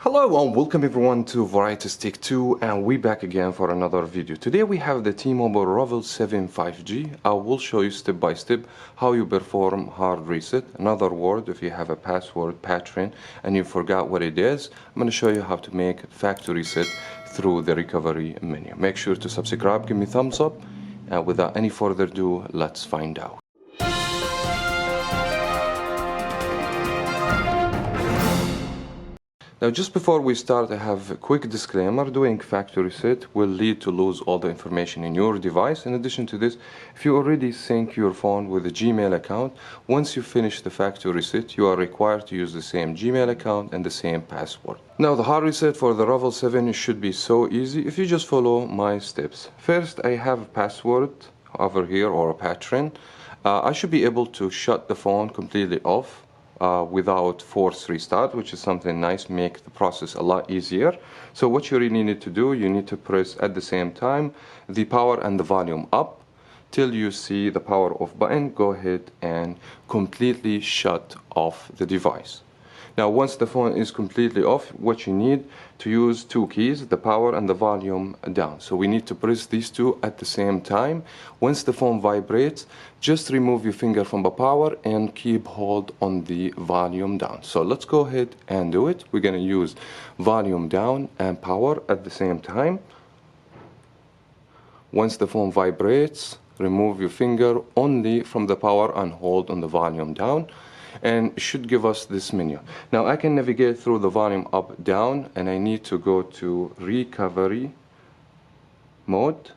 Hello and welcome everyone to Variety Stick 2, and we're back again for another video. Today we have the T-Mobile REVVL 7 5G. I will show you step by step how you perform hard reset. In other words, if you have a password pattern and you forgot what it is, I'm going to show you how to make factory reset through the recovery menu. Make sure to subscribe, give me thumbs up, and without any further ado, let's find out. Now, just before we start, I have a quick disclaimer. Doing factory reset will lead to lose all the information in your device. In addition to this, if you already sync your phone with a Gmail account, once you finish the factory reset, you are required to use the same Gmail account and the same password. Now, the hard reset for the REVVL 7 should be so easy if you just follow my steps. First, I have a password over here or a pattern. I should be able to shut the phone completely off. Without force restart, which is something nice, make the process a lot easier. So what you really need to do, you need to press at the same time the power and the volume up till you see the power off button. Go ahead and completely shut off the device. Now, once the phone is completely off, what you need to use two keys, the power and the volume down. So we need to press these two at the same time. Once the phone vibrates, just remove your finger from the power and keep hold on the volume down. So let's go ahead and do it. We're going to use volume down and power at the same time. Once the phone vibrates, remove your finger only from the power and hold on the volume down, and it should give us this menu. Now I can navigate through the volume up, down, and I need to go to recovery mode.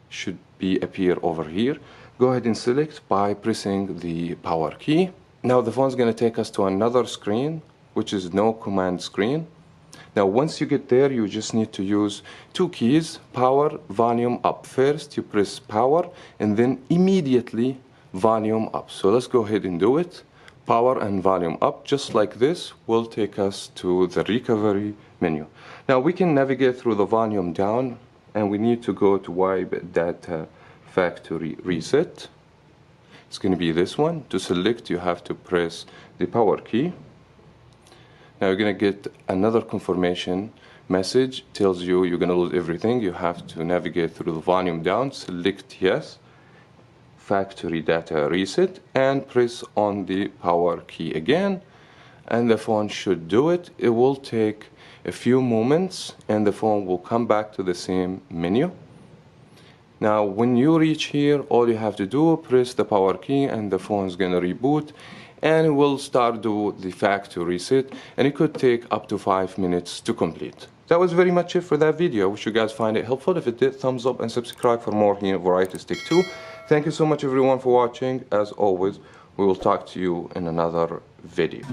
Should be appear over here. Go ahead and select by pressing the power key. Now the phone's going to take us to another screen, which is no command screen. Now once you get there, you just need to use two keys, power, volume up. First you press power and then immediately volume up. So let's go ahead and do it. Power and volume up, just like this, will take us to the recovery menu. Now we can navigate through the volume down, and we need to go to wipe data factory reset. It's going to be this one. To select, you have to press the power key. Now you're going to get another confirmation message, tells you you're going to lose everything. You have to navigate through the volume down, select yes, factory data reset, and press on the power key again, and the phone should do it. It will take a few moments and the phone will come back to the same menu. Now when you reach here, all you have to do, press the power key and the phone is going to reboot, and it will start do the factory reset, and it could take up to 5 minutes to complete. That was very much it for that video. I wish you guys find it helpful. If it did, thumbs up and subscribe for more here at Variety Stick 2. Thank you so much everyone for watching. As always, we will talk to you in another video.